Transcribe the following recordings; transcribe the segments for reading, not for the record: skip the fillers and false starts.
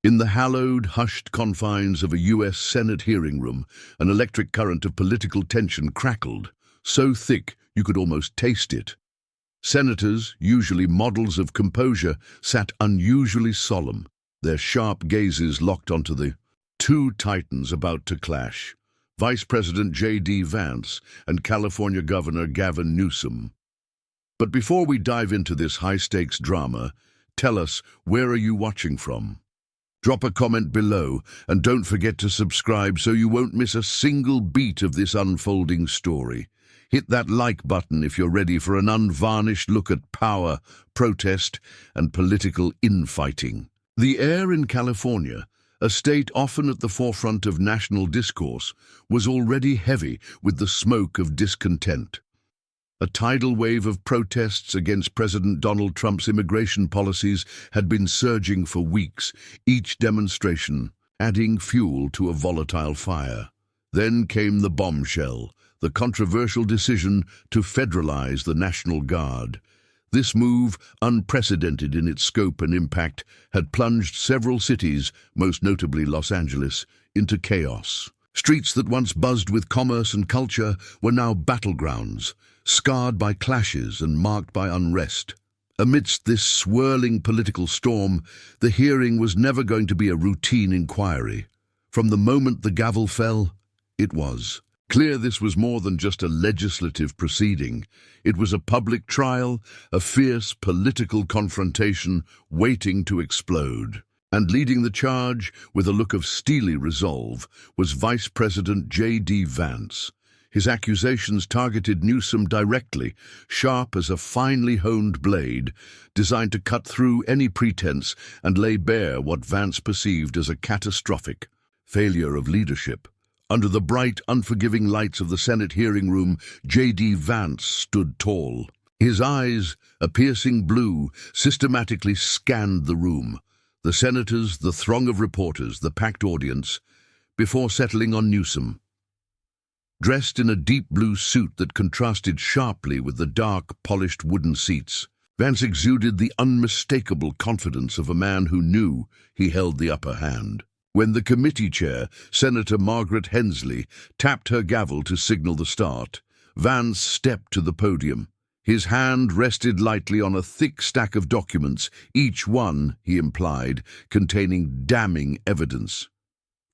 In the hallowed, hushed confines of a U.S. Senate hearing room, an electric current of political tension crackled, so thick you could almost taste it. Senators, usually models of composure, sat unusually solemn, their sharp gazes locked onto the two titans about to clash, Vice President J.D. Vance and California Governor Gavin Newsom. But before we dive into this high-stakes drama, tell us, where are you watching from? Drop a comment below, and don't forget to subscribe so you won't miss a single beat of this unfolding story. Hit that like button if you're ready for an unvarnished look at power, protest, and political infighting. The air in California, a state often at the forefront of national discourse, was already heavy with the smoke of discontent. A tidal wave of protests against President Donald Trump's immigration policies had been surging for weeks, each demonstration adding fuel to a volatile fire. Then came the bombshell, the controversial decision to federalize the National Guard. This move, unprecedented in its scope and impact, had plunged several cities, most notably Los Angeles, into chaos. Streets that once buzzed with commerce and culture were now battlegrounds, scarred by clashes and marked by unrest. Amidst this swirling political storm, the hearing was never going to be a routine inquiry. From the moment the gavel fell, it was clear this was more than just a legislative proceeding. It was a public trial, a fierce political confrontation waiting to explode. And leading the charge, with a look of steely resolve, was Vice President J.D. Vance. His accusations targeted Newsom directly, sharp as a finely honed blade, designed to cut through any pretense and lay bare what Vance perceived as a catastrophic failure of leadership. Under the bright, unforgiving lights of the Senate hearing room, J.D. Vance stood tall. His eyes, a piercing blue, systematically scanned the room, the senators, the throng of reporters, the packed audience, before settling on Newsom. Dressed in a deep blue suit that contrasted sharply with the dark, polished wooden seats, Vance exuded the unmistakable confidence of a man who knew he held the upper hand. When the committee chair, Senator Margaret Hensley, tapped her gavel to signal the start, Vance stepped to the podium. His hand rested lightly on a thick stack of documents, each one, he implied, containing damning evidence.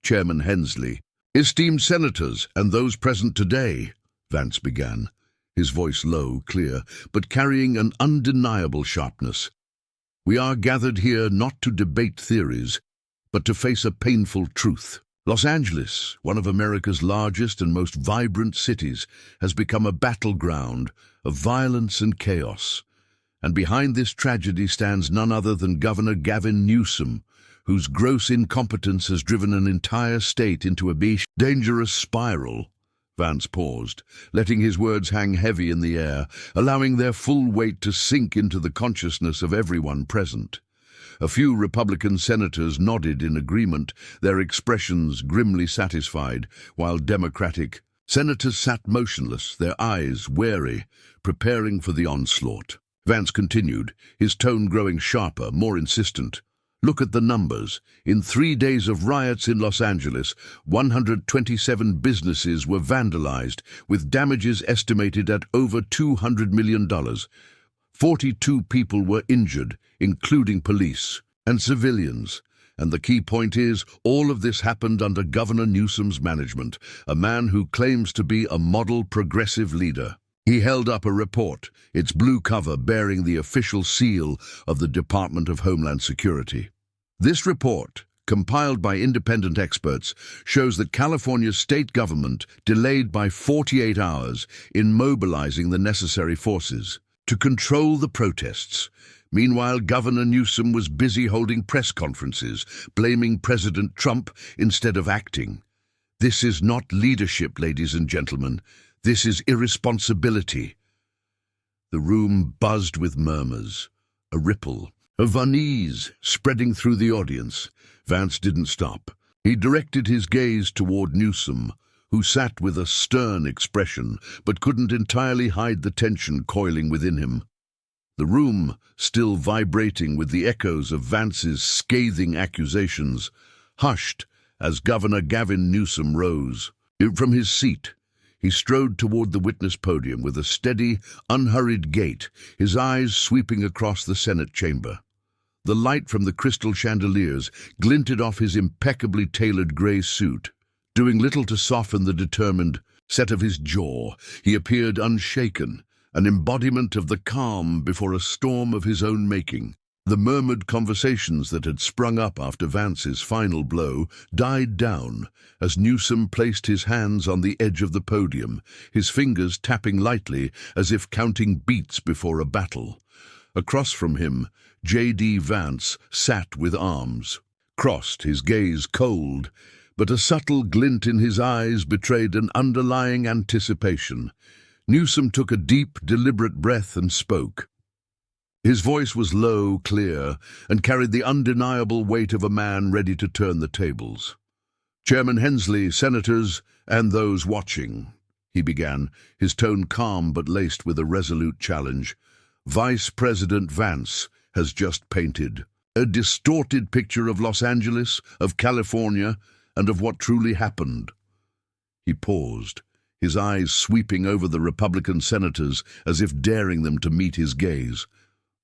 Chairman Hensley, "Esteemed senators and those present today," Vance began, his voice low, clear, but carrying an undeniable sharpness. "We are gathered here not to debate theories, but to face a painful truth. Los Angeles, one of America's largest and most vibrant cities, has become a battleground of violence and chaos. And behind this tragedy stands none other than Governor Gavin Newsom, whose gross incompetence has driven an entire state into a dangerous spiral." Vance paused, letting his words hang heavy in the air, allowing their full weight to sink into the consciousness of everyone present. A few Republican senators nodded in agreement, their expressions grimly satisfied, while Democratic senators sat motionless, their eyes wary, preparing for the onslaught. Vance continued, his tone growing sharper, more insistent. "Look at the numbers. In 3 days of riots in Los Angeles, 127 businesses were vandalized, with damages estimated at over $200 million. 42 people were injured, including police and civilians. And the key point is, all of this happened under Governor Newsom's management, a man who claims to be a model progressive leader." He held up a report, its blue cover bearing the official seal of the Department of Homeland Security. This report, compiled by independent experts, shows that California's state government delayed by 48 hours in mobilizing the necessary forces to control the protests. Meanwhile, Governor Newsom was busy holding press conferences, blaming President Trump instead of acting. This is not leadership, ladies and gentlemen. This is irresponsibility. The room buzzed with murmurs, a ripple of unease spreading through the audience. Vance didn't stop. He directed his gaze toward Newsom, who sat with a stern expression but couldn't entirely hide the tension coiling within him. The room, still vibrating with the echoes of Vance's scathing accusations, hushed as Governor Gavin Newsom rose. From his seat, he strode toward the witness podium with a steady, unhurried gait, his eyes sweeping across the Senate chamber. The light from the crystal chandeliers glinted off his impeccably tailored gray suit, doing little to soften the determined set of his jaw. He appeared unshaken, an embodiment of the calm before a storm of his own making. The murmured conversations that had sprung up after Vance's final blow died down as Newsom placed his hands on the edge of the podium, his fingers tapping lightly as if counting beats before a battle. Across from him, J.D. Vance sat with arms crossed, his gaze cold, but a subtle glint in his eyes betrayed an underlying anticipation. Newsom took a deep, deliberate breath and spoke. His voice was low, clear, and carried the undeniable weight of a man ready to turn the tables. "Chairman Hensley, senators, and those watching," he began, his tone calm but laced with a resolute challenge. "Vice President Vance has just painted a distorted picture of Los Angeles, of California, and of what truly happened." He paused, his eyes sweeping over the Republican senators as if daring them to meet his gaze.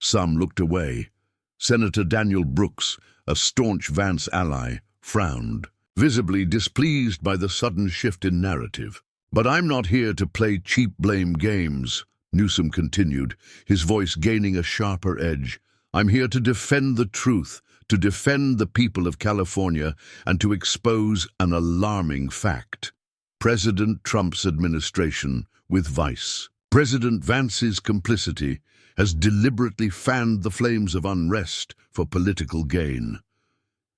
Some looked away. Senator Daniel Brooks, a staunch Vance ally, frowned, visibly displeased by the sudden shift in narrative. "But I'm not here to play cheap blame games," Newsom continued, his voice gaining a sharper edge. "I'm here to defend the truth, to defend the people of California, and to expose an alarming fact. President Trump's administration, with Vice President Vance's complicity, has deliberately fanned the flames of unrest for political gain.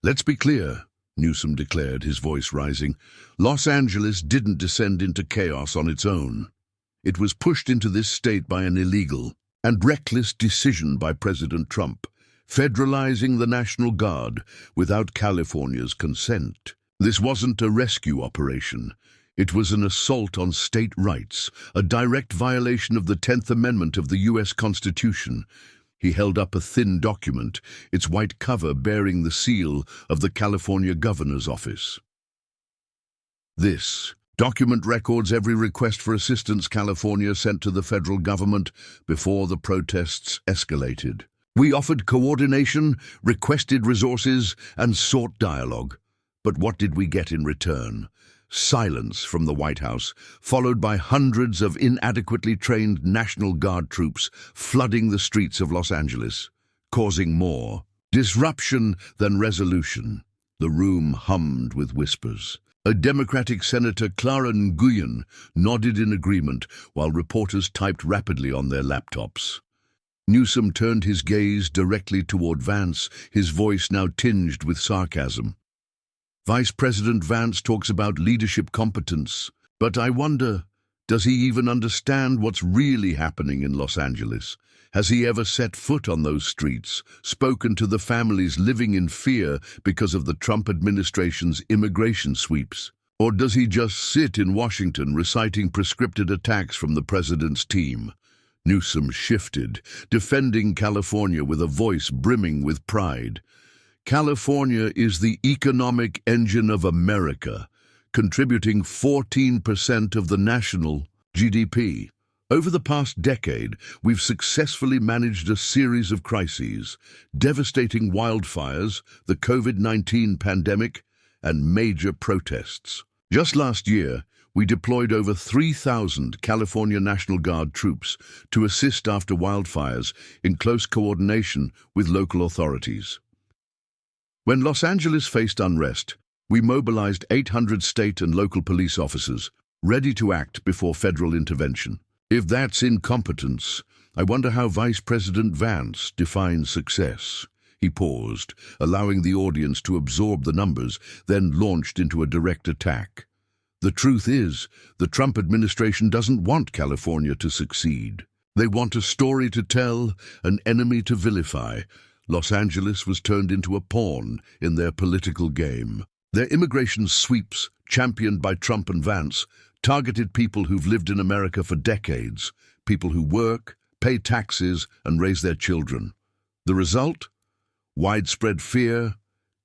Let's be clear," Newsom declared, his voice rising. "Los Angeles didn't descend into chaos on its own. It was pushed into this state by an illegal and reckless decision by President Trump, federalizing the National Guard without California's consent. This wasn't a rescue operation. It was an assault on state rights, a direct violation of the 10th Amendment of the U.S. Constitution." He held up a thin document, its white cover bearing the seal of the California Governor's Office. "This document records every request for assistance California sent to the federal government before the protests escalated. We offered coordination, requested resources, and sought dialogue. But what did we get in return? Silence from the White House, followed by hundreds of inadequately trained National Guard troops flooding the streets of Los Angeles, causing more disruption than resolution." The room hummed with whispers. A Democratic Senator, Clara Nguyen, nodded in agreement while reporters typed rapidly on their laptops. Newsom turned his gaze directly toward Vance, his voice now tinged with sarcasm. "Vice President Vance talks about leadership competence, but I wonder, does he even understand what's really happening in Los Angeles? Has he ever set foot on those streets, spoken to the families living in fear because of the Trump administration's immigration sweeps? Or does he just sit in Washington reciting prescripted attacks from the president's team?" Newsom shifted, defending California with a voice brimming with pride. "California is the economic engine of America, contributing 14% of the national GDP. Over the past decade, we've successfully managed a series of crises, devastating wildfires, the COVID-19 pandemic, and major protests. Just last year, we deployed over 3,000 California National Guard troops to assist after wildfires in close coordination with local authorities. When Los Angeles faced unrest, we mobilized 800 state and local police officers, ready to act before federal intervention. If that's incompetence, I wonder how Vice President Vance defines success." He paused, allowing the audience to absorb the numbers, then launched into a direct attack. "The truth is, the Trump administration doesn't want California to succeed. They want a story to tell, an enemy to vilify. Los Angeles was turned into a pawn in their political game. Their immigration sweeps, championed by Trump and Vance, targeted people who've lived in America for decades, people who work, pay taxes, and raise their children. The result? Widespread fear,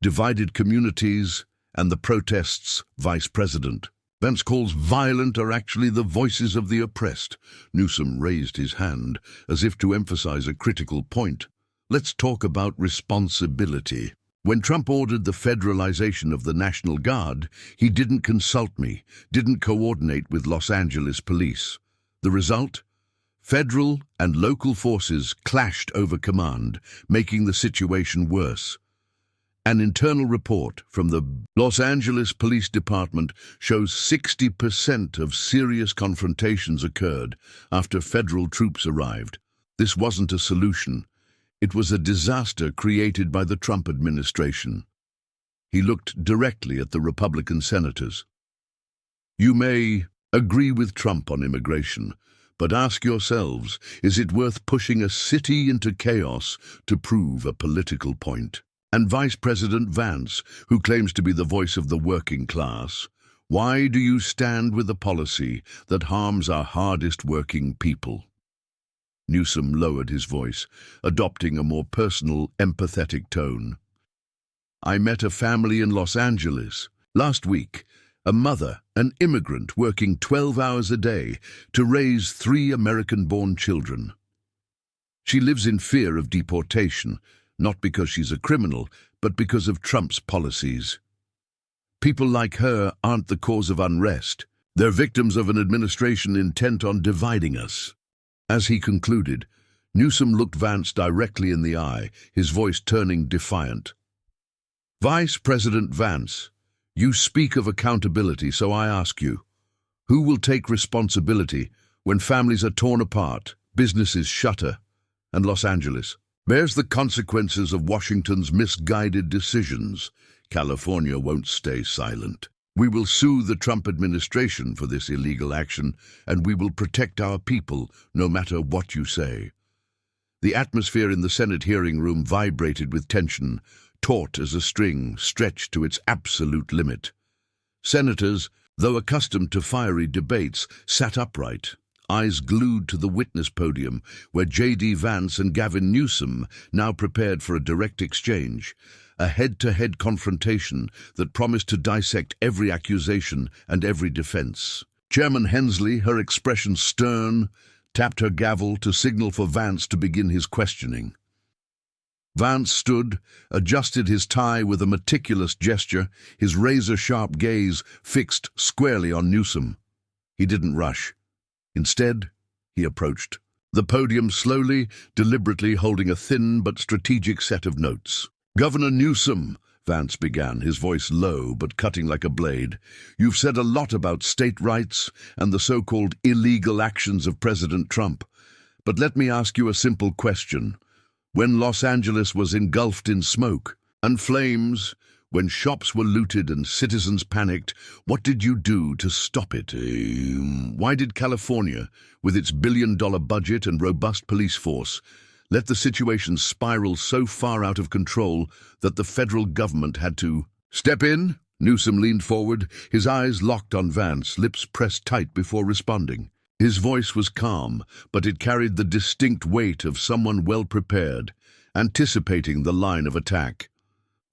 divided communities, and the protests Vice President Vance calls violent are actually the voices of the oppressed. Newsom raised his hand, as if to emphasize a critical point. Let's talk about responsibility. When Trump ordered the federalization of the National Guard, he didn't consult me, didn't coordinate with Los Angeles police. The result? Federal and local forces clashed over command, making the situation worse. An internal report from the Los Angeles Police Department shows 60% of serious confrontations occurred after federal troops arrived. This wasn't a solution. It was a disaster created by the Trump administration. He looked directly at the Republican senators. You may agree with Trump on immigration, but ask yourselves, is it worth pushing a city into chaos to prove a political point? And Vice President Vance, who claims to be the voice of the working class, why do you stand with a policy that harms our hardest working people? Newsom lowered his voice, adopting a more personal, empathetic tone. I met a family in Los Angeles last week, a mother, an immigrant working 12 hours a day to raise 3 American-born children. She lives in fear of deportation, not because she's a criminal, but because of Trump's policies. People like her aren't the cause of unrest. They're victims of an administration intent on dividing us. As he concluded, Newsom looked Vance directly in the eye, his voice turning defiant. Vice President Vance, you speak of accountability, so I ask you, who will take responsibility when families are torn apart, businesses shutter, and Los Angeles bears the consequences of Washington's misguided decisions? California won't stay silent. We will sue the Trump administration for this illegal action, and we will protect our people, no matter what you say. The atmosphere in the Senate hearing room vibrated with tension, taut as a string stretched to its absolute limit. Senators, though accustomed to fiery debates, sat upright, eyes glued to the witness podium, where J.D. Vance and Gavin Newsom now prepared for a direct exchange, a head-to-head confrontation that promised to dissect every accusation and every defense. Chairman Hensley, her expression stern, tapped her gavel to signal for Vance to begin his questioning. Vance stood, adjusted his tie with a meticulous gesture, his razor-sharp gaze fixed squarely on Newsom. He didn't rush. Instead, he approached the podium slowly, deliberately holding a thin but strategic set of notes. Governor Newsom, Vance began, his voice low but cutting like a blade, you've said a lot about state rights and the so-called illegal actions of President Trump. But let me ask you a simple question. When Los Angeles was engulfed in smoke and flames, when shops were looted and citizens panicked, what did you do to stop it? Why did California, with its billion-dollar budget and robust police force, let the situation spiral so far out of control that the federal government had to step in? Newsom leaned forward, his eyes locked on Vance, lips pressed tight before responding. His voice was calm, but it carried the distinct weight of someone well-prepared, anticipating the line of attack.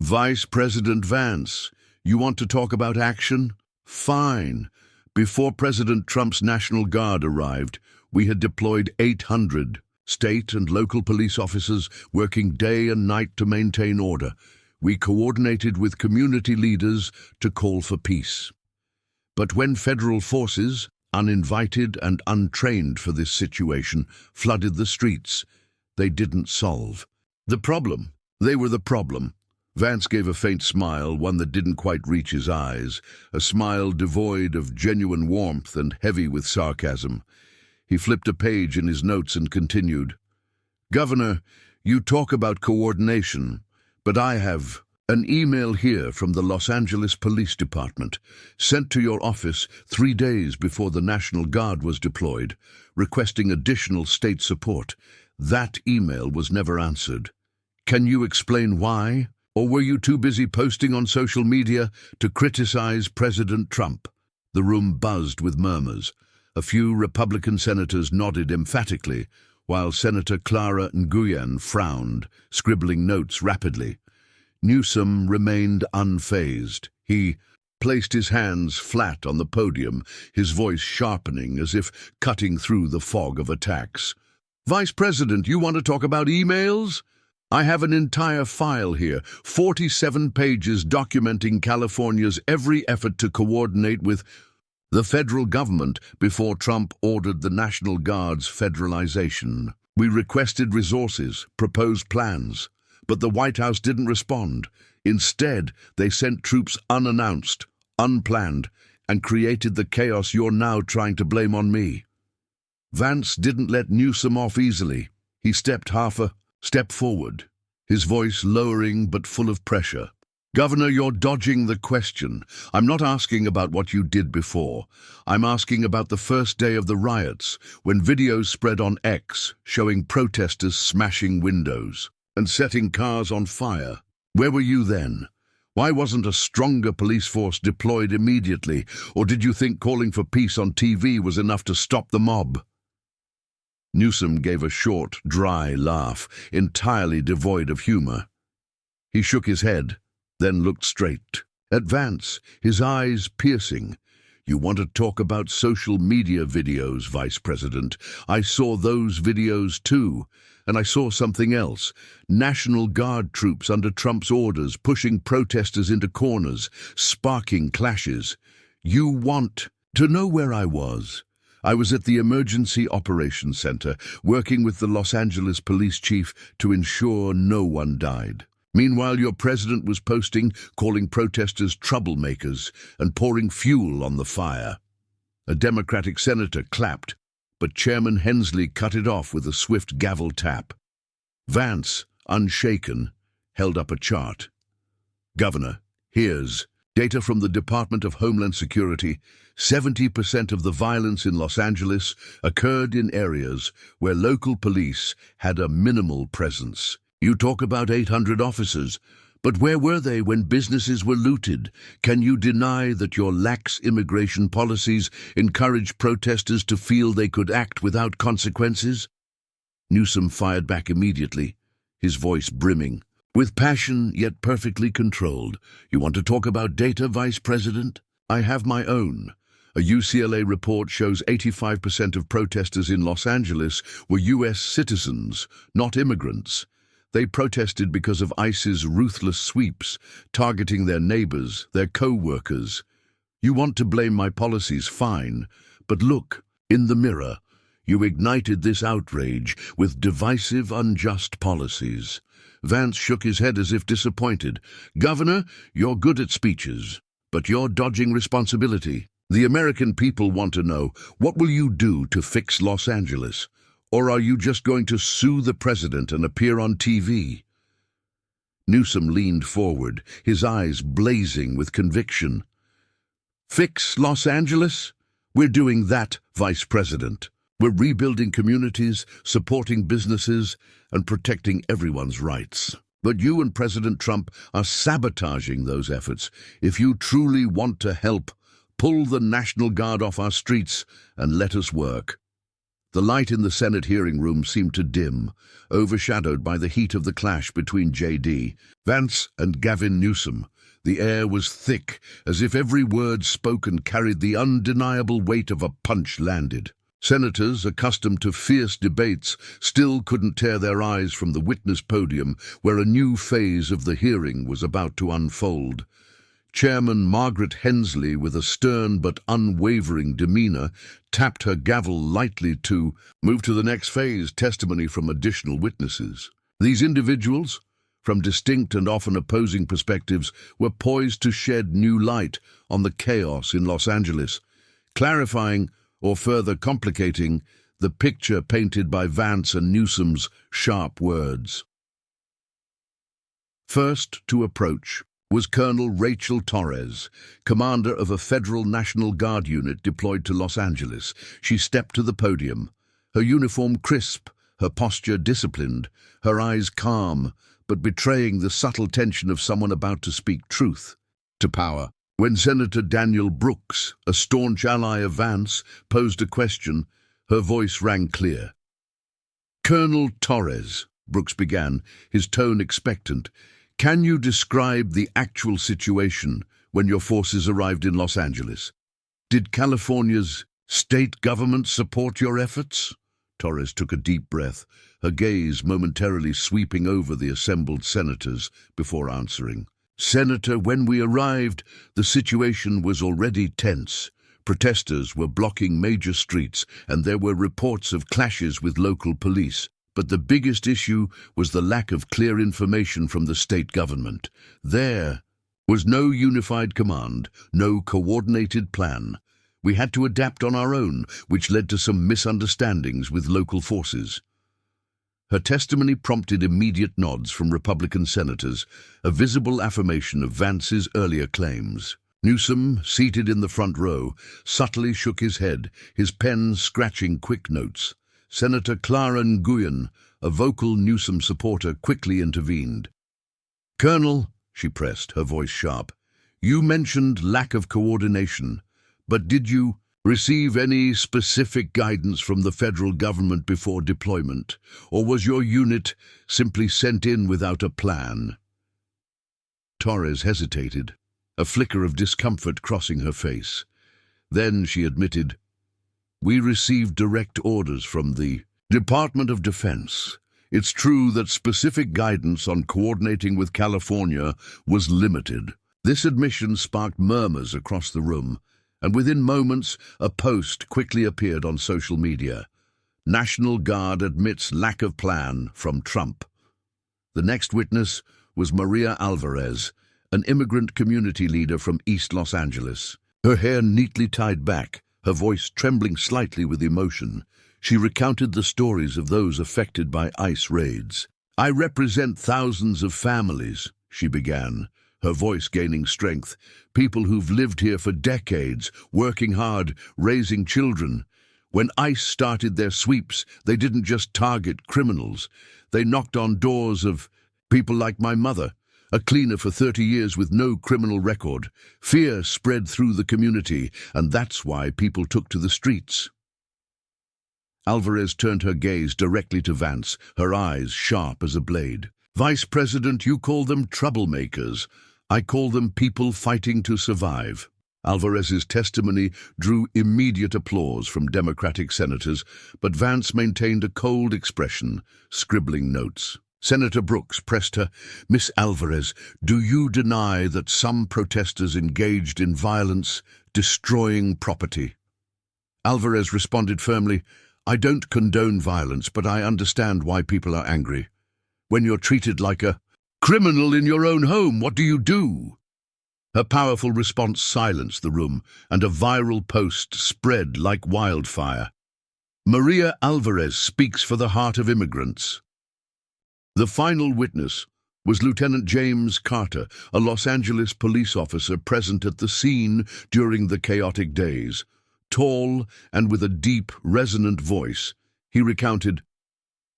Vice President Vance, you want to talk about action? Fine. Before President Trump's National Guard arrived, we had deployed 800 state and local police officers working day and night to maintain order. We coordinated with community leaders to call for peace. But when federal forces, uninvited and untrained for this situation, flooded the streets, they didn't solve the problem. They were the problem. Vance gave a faint smile, one that didn't quite reach his eyes, a smile devoid of genuine warmth and heavy with sarcasm. He flipped a page in his notes and continued, Governor, you talk about coordination, but I have an email here from the Los Angeles Police Department, sent to your office 3 days before the National Guard was deployed, requesting additional state support. That email was never answered. Can you explain why? Or were you too busy posting on social media to criticize President Trump? The room buzzed with murmurs. A few Republican senators nodded emphatically, while Senator Clara Nguyen frowned, scribbling notes rapidly. Newsom remained unfazed. He placed his hands flat on the podium, his voice sharpening as if cutting through the fog of attacks. "Vice President, you want to talk about emails? I have an entire file here, 47 pages documenting California's every effort to coordinate with the federal government before Trump ordered the National Guard's federalization. We requested resources, proposed plans, but the White House didn't respond. Instead, they sent troops unannounced, unplanned, and created the chaos you're now trying to blame on me." Vance didn't let Newsom off easily. He stepped half a step forward, his voice lowering but full of pressure. "Governor, you're dodging the question. I'm not asking about what you did before. I'm asking about the first day of the riots, when videos spread on X showing protesters smashing windows and setting cars on fire. Where were you then? Why wasn't a stronger police force deployed immediately? Or did you think calling for peace on TV was enough to stop the mob?" Newsom gave a short, dry laugh, entirely devoid of humor. He shook his head, then looked straight at Vance, his eyes piercing. "You want to talk about social media videos, Vice President? I saw those videos too. And I saw something else. National Guard troops under Trump's orders pushing protesters into corners, sparking clashes. You want to know where I was? I was at the Emergency Operations Center, working with the Los Angeles police chief to ensure no one died. Meanwhile, your president was posting, calling protesters troublemakers and pouring fuel on the fire." A Democratic senator clapped, but Chairman Hensley cut it off with a swift gavel tap. Vance, unshaken, held up a chart. "Governor, here's data from the Department of Homeland Security. 70% of the violence in Los Angeles occurred in areas where local police had a minimal presence. You talk about 800 officers, but where were they when businesses were looted? Can you deny that your lax immigration policies encourage protesters to feel they could act without consequences?" Newsom fired back immediately, his voice brimming, with passion yet perfectly controlled. "You want to talk about data, Vice President? I have my own. A UCLA report shows 85% of protesters in Los Angeles were U.S. citizens, not immigrants. They protested because of ICE's ruthless sweeps, targeting their neighbors, their co-workers. You want to blame my policies, fine, but look, in the mirror, you ignited this outrage with divisive, unjust policies." Vance shook his head as if disappointed. "Governor, you're good at speeches, but you're dodging responsibility. The American people want to know, what will you do to fix Los Angeles? Or are you just going to sue the president and appear on TV?" Newsom leaned forward, his eyes blazing with conviction. "Fix Los Angeles? We're doing that, Vice President. We're rebuilding communities, supporting businesses, and protecting everyone's rights. But you and President Trump are sabotaging those efforts. If you truly want to help, pull the National Guard off our streets and let us work." The light in the Senate hearing room seemed to dim, overshadowed by the heat of the clash between J.D. Vance and Gavin Newsom. The air was thick, as if every word spoken carried the undeniable weight of a punch landed. Senators, accustomed to fierce debates, still couldn't tear their eyes from the witness podium where a new phase of the hearing was about to unfold. Chairman Margaret Hensley, with a stern but unwavering demeanor, tapped her gavel lightly to move to the next phase, testimony from additional witnesses. These individuals, from distinct and often opposing perspectives, were poised to shed new light on the chaos in Los Angeles, clarifying or further complicating the picture painted by Vance and Newsom's sharp words. First to approach was Colonel Rachel Torres, commander of a federal National Guard unit deployed to Los Angeles. She stepped to the podium, her uniform crisp, her posture disciplined, her eyes calm, but betraying the subtle tension of someone about to speak truth to power. When Senator Daniel Brooks, a staunch ally of Vance, posed a question, her voice rang clear. Colonel Torres, Brooks began, his tone expectant, can you describe the actual situation when your forces arrived in Los Angeles? Did California's state government support your efforts? Torres took a deep breath, her gaze momentarily sweeping over the assembled senators before answering. Senator, when we arrived, the situation was already tense. Protesters were blocking major streets, and there were reports of clashes with local police. But the biggest issue was the lack of clear information from the state government. There was no unified command, no coordinated plan. We had to adapt on our own, which led to some misunderstandings with local forces. Her testimony prompted immediate nods from Republican senators, a visible affirmation of Vance's earlier claims. Newsom, seated in the front row, subtly shook his head, his pen scratching quick notes. Senator Clara Nguyen, a vocal Newsom supporter, quickly intervened. Colonel, she pressed, her voice sharp, you mentioned lack of coordination, but did you receive any specific guidance from the federal government before deployment, or was your unit simply sent in without a plan? Torres hesitated, a flicker of discomfort crossing her face. Then she admitted, we received direct orders from the Department of Defense. It's true that specific guidance on coordinating with California was limited. This admission sparked murmurs across the room, and within moments, a post quickly appeared on social media. National Guard admits lack of plan from Trump. The next witness was Maria Alvarez, an immigrant community leader from East Los Angeles. Her hair neatly tied back, her voice trembling slightly with emotion, she recounted the stories of those affected by ICE raids. I represent thousands of families, she began, her voice gaining strength, people who've lived here for decades, working hard, raising children. When ICE started their sweeps, they didn't just target criminals. They knocked on doors of people like my mother, a cleaner for 30 years with no criminal record. Fear spread through the community, and that's why people took to the streets. Alvarez turned her gaze directly to Vance, her eyes sharp as a blade. Vice President, you call them troublemakers. I call them people fighting to survive. Alvarez's testimony drew immediate applause from Democratic senators, but Vance maintained a cold expression, scribbling notes. Senator Brooks pressed her, Miss Alvarez, do you deny that some protesters engaged in violence, destroying property? Alvarez responded firmly, I don't condone violence, but I understand why people are angry. When you're treated like a criminal in your own home, what do you do? Her powerful response silenced the room, and a viral post spread like wildfire. Maria Alvarez speaks for the heart of immigrants. The final witness was Lieutenant James Carter, a Los Angeles police officer present at the scene during the chaotic days. Tall and with a deep, resonant voice, he recounted,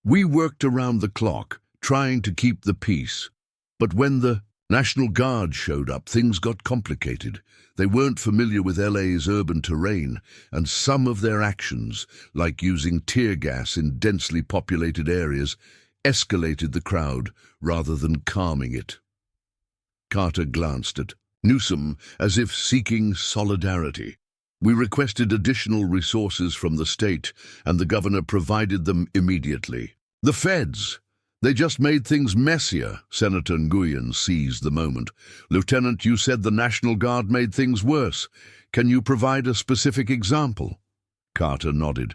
we worked around the clock, trying to keep the peace. But when the National Guard showed up, things got complicated. They weren't familiar with LA's urban terrain, and some of their actions, like using tear gas in densely populated areas, escalated the crowd rather than calming it. Carter glanced at Newsom as if seeking solidarity. We requested additional resources from the state, and the governor provided them immediately. The feds! They just made things messier, Senator Nguyen seized the moment. Lieutenant, you said the National Guard made things worse. Can you provide a specific example? Carter nodded.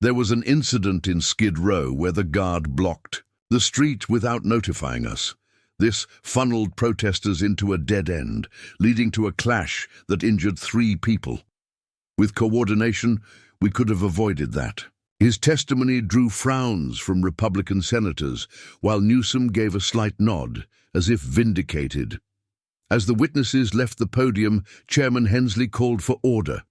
There was an incident in Skid Row where the Guard blocked the street without notifying us. This funneled protesters into a dead end, leading to a clash that injured 3 people. With coordination, we could have avoided that. His testimony drew frowns from Republican senators, while Newsom gave a slight nod, as if vindicated. As the witnesses left the podium, Chairman Hensley called for order.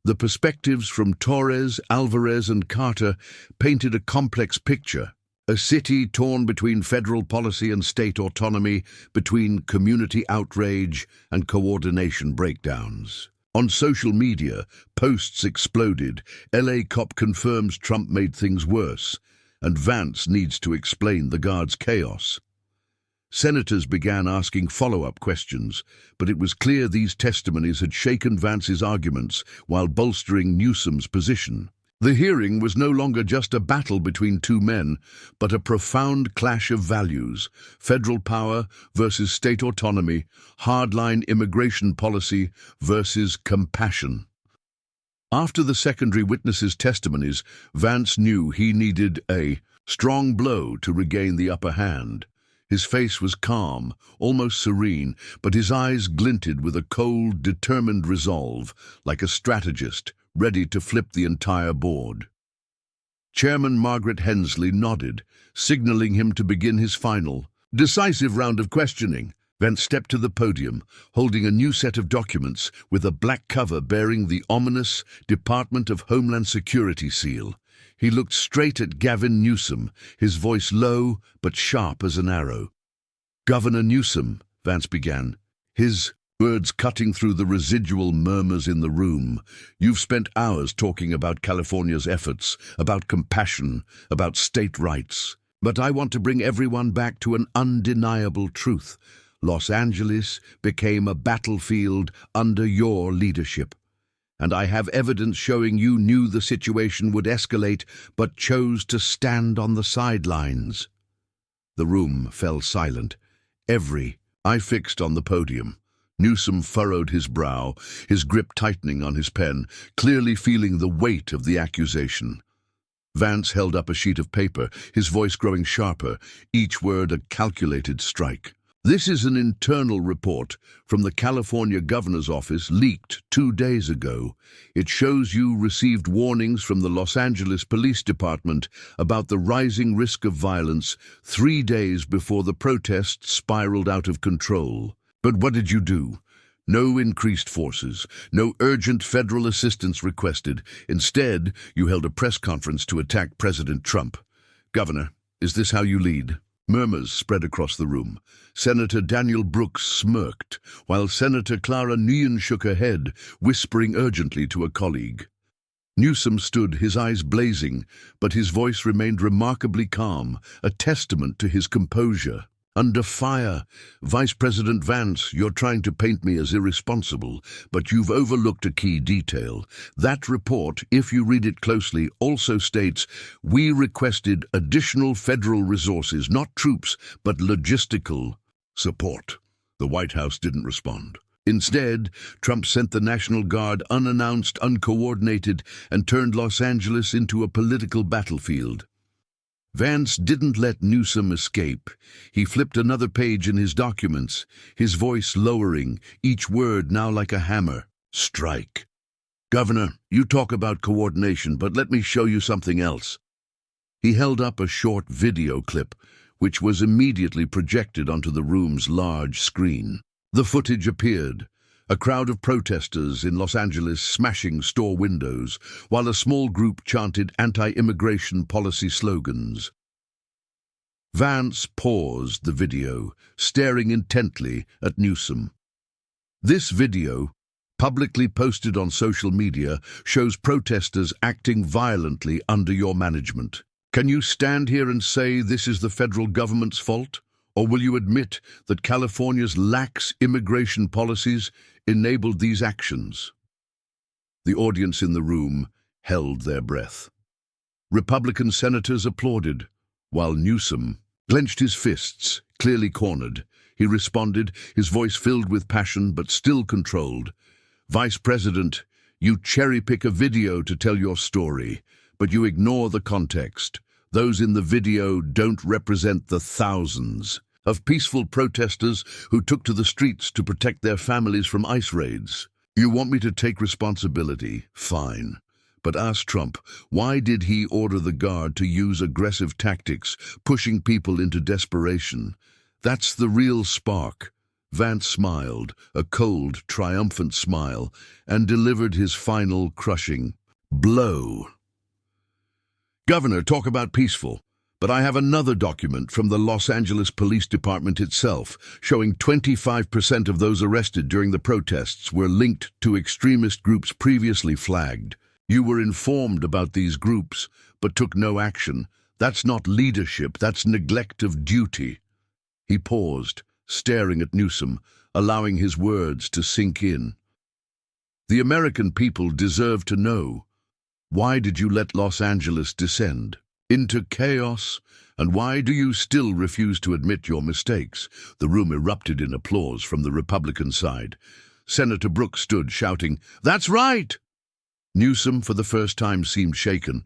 The perspectives from Torres, Alvarez, and Carter painted a complex picture. A city torn between federal policy and state autonomy, between community outrage and coordination breakdowns. On social media, posts exploded. LA cop confirms Trump made things worse. and Vance needs to explain the guards' chaos. Senators began asking follow-up questions, but it was clear these testimonies had shaken Vance's arguments while bolstering Newsom's position. The hearing was no longer just a battle between two men, but a profound clash of values: federal power versus state autonomy, hardline immigration policy versus compassion. After the secondary witnesses' testimonies, Vance knew he needed a strong blow to regain the upper hand. His face was calm, almost serene, but his eyes glinted with a cold, determined resolve, like a strategist ready to flip the entire board. Chairman Margaret Hensley nodded, signaling him to begin his final, decisive round of questioning. Vance stepped to the podium, holding a new set of documents with a black cover bearing the ominous Department of Homeland Security seal. He looked straight at Gavin Newsom, his voice low but sharp as an arrow. "Governor Newsom," Vance began, his words cutting through the residual murmurs in the room. "You've spent hours talking about California's efforts, about compassion, about state rights. But I want to bring everyone back to an undeniable truth. Los Angeles became a battlefield under your leadership. And I have evidence showing you knew the situation would escalate, but chose to stand on the sidelines." The room fell silent. Every eye fixed on the podium. Newsom furrowed his brow, his grip tightening on his pen, clearly feeling the weight of the accusation. Vance held up a sheet of paper, his voice growing sharper, each word a calculated strike. "This is an internal report from the California governor's office leaked 2 days ago. It shows you received warnings from the Los Angeles Police Department about the rising risk of violence 3 days before the protests spiraled out of control. But what did you do? No increased forces, no urgent federal assistance requested. Instead, you held a press conference to attack President Trump. Governor, is this how you lead?" Murmurs spread across the room. Senator Daniel Brooks smirked, while Senator Clara Nguyen shook her head, whispering urgently to a colleague. Newsom stood, his eyes blazing, but his voice remained remarkably calm, a testament to his composure. "Under fire. Vice President Vance, you're trying to paint me as irresponsible, but you've overlooked a key detail. That report, if you read it closely, also states, we requested additional federal resources, not troops, but logistical support." The White House didn't respond. Instead, Trump sent the National Guard unannounced, uncoordinated, and turned Los Angeles into a political battlefield. Vance didn't let Newsom escape. He flipped another page in his documents, his voice lowering, each word now like a hammer. "Strike. Governor, you talk about coordination, but let me show you something else." He held up a short video clip, which was immediately projected onto the room's large screen. The footage appeared. A crowd of protesters in Los Angeles smashing store windows, while a small group chanted anti-immigration policy slogans. Vance paused the video, staring intently at Newsom. "This video, publicly posted on social media, shows protesters acting violently under your management. Can you stand here and say this is the federal government's fault? Or will you admit that California's lax immigration policies enabled these actions?" The audience in the room held their breath. Republican senators applauded, while Newsom clenched his fists, clearly cornered. He responded, his voice filled with passion but still controlled. "Vice President, you cherry-pick a video to tell your story, but you ignore the context. Those in the video don't represent the thousands of peaceful protesters who took to the streets to protect their families from ICE raids. You want me to take responsibility? Fine. But ask Trump, why did he order the Guard to use aggressive tactics, pushing people into desperation? That's the real spark." Vance smiled, a cold, triumphant smile, and delivered his final crushing blow. "Governor, talk about peaceful. But I have another document from the Los Angeles Police Department itself, showing 25% of those arrested during the protests were linked to extremist groups previously flagged. You were informed about these groups, but took no action. That's not leadership, that's neglect of duty. He paused, staring at Newsom, allowing his words to sink in. The American people deserve to know. Why did you let Los Angeles descend into chaos? And why do you still refuse to admit your mistakes? The room erupted in applause from the Republican side. Senator Brooks stood, shouting, "That's right!" Newsom, for the first time, seemed shaken.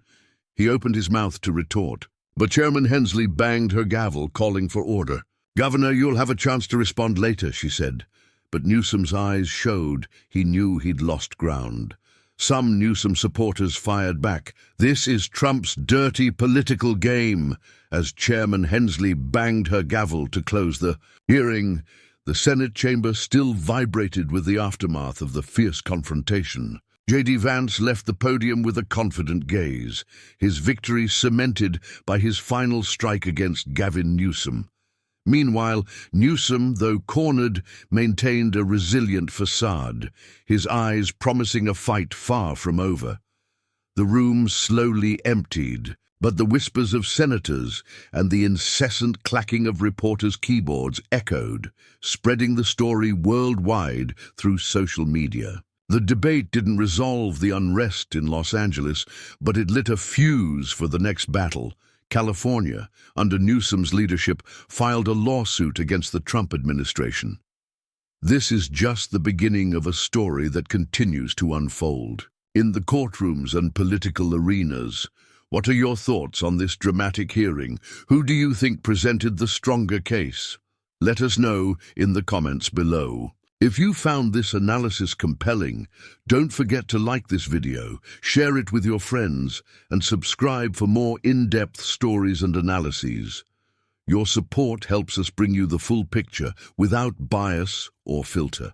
He opened his mouth to retort, but Chairman Hensley banged her gavel, calling for order. "Governor, you'll have a chance to respond later," she said. But Newsom's eyes showed he knew he'd lost ground. Some Newsom supporters fired back. "This is Trump's dirty political game," as Chairman Hensley banged her gavel to close the hearing. The Senate chamber still vibrated with the aftermath of the fierce confrontation. J.D. Vance left the podium with a confident gaze, his victory cemented by his final strike against Gavin Newsom. Meanwhile, Newsom, though cornered, maintained a resilient facade, his eyes promising a fight far from over. The room slowly emptied, but the whispers of senators and the incessant clacking of reporters' keyboards echoed, spreading the story worldwide through social media. The debate didn't resolve the unrest in Los Angeles, but it lit a fuse for the next battle. California, under Newsom's leadership, filed a lawsuit against the Trump administration. This is just the beginning of a story that continues to unfold. In the courtrooms and political arenas, what are your thoughts on this dramatic hearing? Who do you think presented the stronger case? Let us know in the comments below. If you found this analysis compelling, don't forget to like this video, share it with your friends, and subscribe for more in-depth stories and analyses. Your support helps us bring you the full picture without bias or filter.